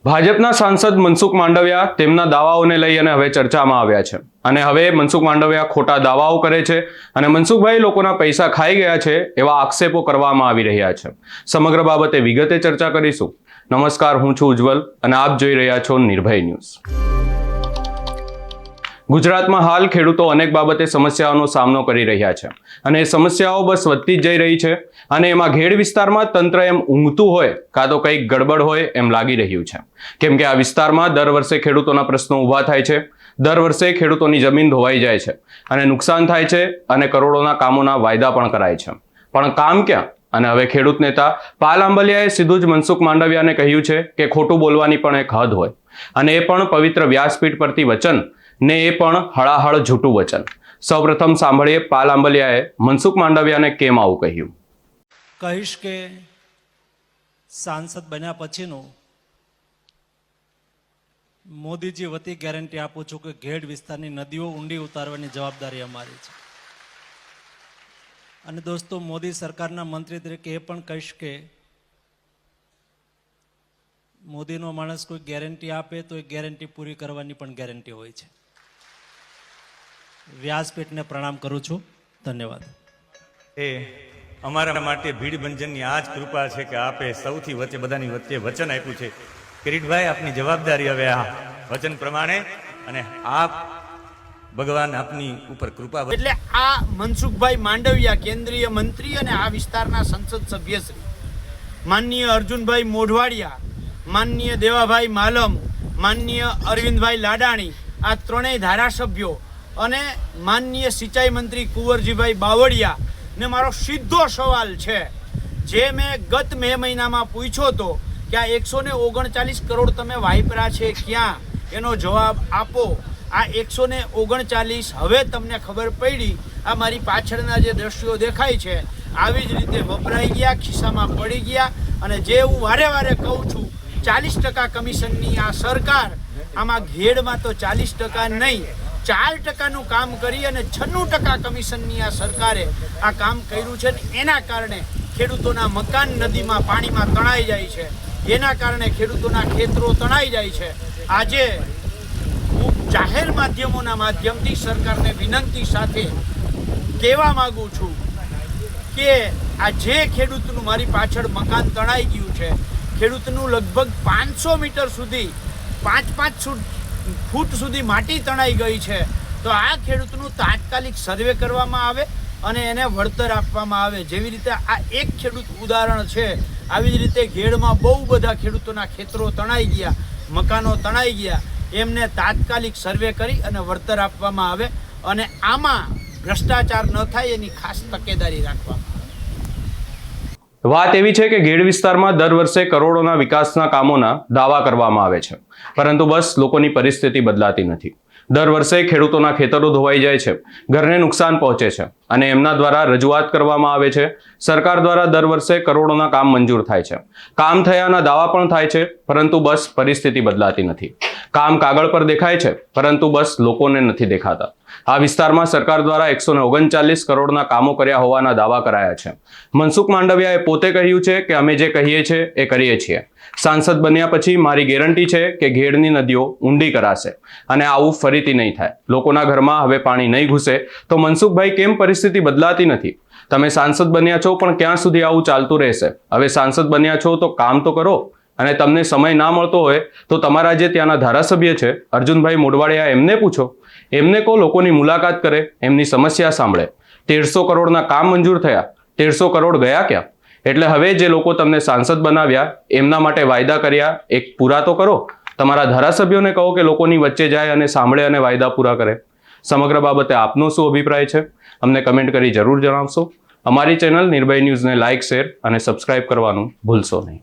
ભાજપના સાંસદ મનસુખ માંડવિયા તેમના દાવાઓને લઈ અને હવે ચર્ચામાં આવ્યા છે અને હવે મનસુખ માંડવિયા ખોટા દાવાઓ કરે છે અને મનસુખભાઈ લોકોના પૈસા ખાઈ ગયા છે એવા આક્ષેપો કરવામાં આવી રહ્યા છે। સમગ્ર બાબતે વિગતે ચર્ચા કરીશું। નમસ્કાર, હું છું ઉજ્જવલ અને આપ જોઈ રહ્યા છો નિર્ભય ન્યૂઝ। ગુજરાતમાં હાલ ખેડૂતો અનેક બાબતે સમસ્યાઓનો સામનો કરી રહ્યા છે અને એ સમસ્યાઓ બસ વધતી જ જઈ રહી છે અને એમાં ઘેડ વિસ્તારમાં તંત્ર એમ ઊંઘતું હોય કાં તો કંઈક ગડબડ હોય એમ લાગી રહ્યું છે, કેમ કે આ વિસ્તારમાં દર વર્ષે ખેડૂતોના પ્રશ્નો ઊભા થાય છે। દર વર્ષે ખેડૂતોની જમીન ધોવાઈ જાય છે અને નુકસાન થાય છે અને કરોડોના કામોના વાયદા પણ કરાય છે, પણ કામ ક્યાં? અને હવે ખેડૂત નેતા પાલ આંબલિયાએ સીધું જ મનસુખ માંડવિયાને કહ્યું છે કે ખોટું બોલવાની પણ એક હદ હોય અને એ પણ પવિત્ર વ્યાસપીઠ પરથી વચન ને એ પણ હળાહળ જૂઠું વચન। સૌપ્રથમ સાંભળીએ પાલ આંબલિયાએ મનસુખ માંડવિયાને કેમ આવું કહ્યું। કહીશ કે સાંસદ બન્યા પછીનું મોદીજી વતી ગેરંટી આપું છું કે ઘેડ વિસ્તારની નદીઓ ઊંડી ઉતારવાની જવાબદારી અમારી છે। અને દોસ્તો, મોદી સરકારના મંત્રી તરીકે એ પણ કહીશ કે મોદીનો માણસ કોઈ ગેરંટી આપે તો એ ગેરંટી પૂરી કરવાની પણ ગેરંટી હોય છે। વ્યાસપીઠને પ્રણામ કરું છું। ધન્યવાદ। એ અમારા માટે ભીડભંજનની આ જ કૃપા છે કે આપે સૌથી વચ્ચે બધાની વચ્ચે વચન આપ્યું છે। કિરીટભાઈ, આપની જવાબદારી હવે આ વચન પ્રમાણે અને આપ ભગવાન આપની ઉપર કૃપા। એટલે આ મનસુખભાઈ માંડવિયા કેન્દ્રીય મંત્રી અને આ વિસ્તારના સંસદ સભ્ય શ્રી માનનીય અર્જુનભાઈ મોઢવાડિયા, માનનીય દેવાભાઈ માલમ, માનનીય અરવિંદભાઈ લાડાણી, આ ત્રણેય ધારાસભ્યો અને માનનીય સિંચાઈ મંત્રી કુંવરજીભાઈ બાવળિયા ને મારો સીધો સવાલ છે જે મેં ગત મે મહિનામાં પૂછ્યો હતો કે આ 139 કરોડ તમે વાપર્યા છે ક્યાં, એનો જવાબ આપો। આ 139 હવે તમને ખબર પડી, આ મારી પાછળના જે દ્રશ્યો દેખાય છે આવી જ રીતે વપરાઈ ગયા, ખિસ્સામાં પડી ગયા। અને જે હું વારે વારે કહું છું, 40% કમિશનની આ સરકાર, આમાં ઘેડમાં તો 40% નહીં 4%નું કામ કરી અને 96% કમિશનની આ સરકારે આ કામ કર્યું છે ને એના કારણે ખેડૂતોના મકાન નદીમાં પાણીમાં તણાઈ જાય છે, એના કારણે ખેડૂતોના ખેતરો તણાઈ જાય છે। આજે હું જાહેર માધ્યમોના માધ્યમથી સરકારને વિનંતી સાથે કહેવા માગું છું કે આ જે ખેડૂતનું મારી પાછળ મકાન તણાઈ ગયું છે, ખેડૂતનું લગભગ 500 મીટર સુધી 5 ફૂટ સુધી માટી તણાઈ ગઈ છે, તો આ ખેડૂતનું તાત્કાલિક સર્વે કરવામાં આવે અને એને વળતર આપવામાં આવે। જેવી રીતે આ એક ખેડૂત ઉદાહરણ છે, આવી જ રીતે ઘેડમાં બહુ બધા ખેડૂતોના ખેતરો તણાઈ ગયા, મકાનો તણાઈ ગયા, એમને તાત્કાલિક સર્વે કરી અને વળતર આપવામાં આવે અને આમાં ભ્રષ્ટાચાર ન થાય એની ખાસ તકેદારી રાખવામાં આવે। વાત એવી છે કે ઘેડ વિસ્તારમાં દર વર્ષે કરોડોના વિકાસના કામોના દાવા કરવામાં આવે છે, પરંતુ બસ લોકોની પરિસ્થિતિ બદલાતી નથી। દર વર્ષે ખેડૂતોના ખેતરો ધોવાઈ જાય છે, ઘરને નુકસાન પહોંચે છે અને એમના દ્વારા રજૂઆત કરવામાં આવે છે। સરકાર દ્વારા દર વર્ષે કરોડોના કામ મંજૂર થાય છે, કામ થયાના દાવા પણ થાય છે, પરંતુ બસ પરિસ્થિતિ બદલાતી નથી। કામ કાગળ પર દેખાય છે, પરંતુ બસ લોકોને નથી દેખાતા। આ વિસ્તારમાં સરકાર દ્વારા 139 કરોડના કામો કર્યા હોવાના દાવા કરાયા છે। મનસુખ માંડવિયાએ પોતે કહ્યું છે કે અમે જે કહીએ છીએ એ કરીએ છીએ। સાંસદ બન્યા પછી મારી ગેરંટી છે કે ઘેડની નદીઓ ઊંડી કરાશે અને આવું ફરીથી નહીં થાય। લોકોના ઘરમાં હવે પાણી નહીં ઘૂસે તો મનસુખભાઈ કેમ પરિસ્થિતિ બદલાતી નથી? તમે સાંસદ બન્યા છો પણ ક્યાં સુધી આવું ચાલતું રહેશે? હવે સાંસદ બન્યા છો તો કામ તો કરો, અને તમને સમય ના મળતો હોય તો તમારા જે ત્યાંના ધારાસભ્ય છે અર્જુનભાઈ મોઢવાડિયા, એમને પૂછો, એમને કહો લોકોની મુલાકાત કરે, એમની સમસ્યા સાંભળે। 1300 કરોડના કામ મંજૂર થયા, 1300 કરોડ ગયા ક્યાં? એટલે હવે જે લોકો તમને સાંસદ બનાવ્યા એમના માટે વાયદા કર્યા એક પૂરા તો કરો। તમારા ધારાસભ્યોને કહો કે લોકોની વચ્ચે જાય અને સાંભળે અને વાયદા પૂરા કરે। સમગ્ર બાબતે આપનો શું અભિપ્રાય છે અમને કમેન્ટ કરી જરૂર જણાવશો। અમારી ચેનલ નિર્ભય ન્યૂઝને લાઇક, શેર અને સબસ્ક્રાઇબ કરવાનું ભૂલશો નહીં।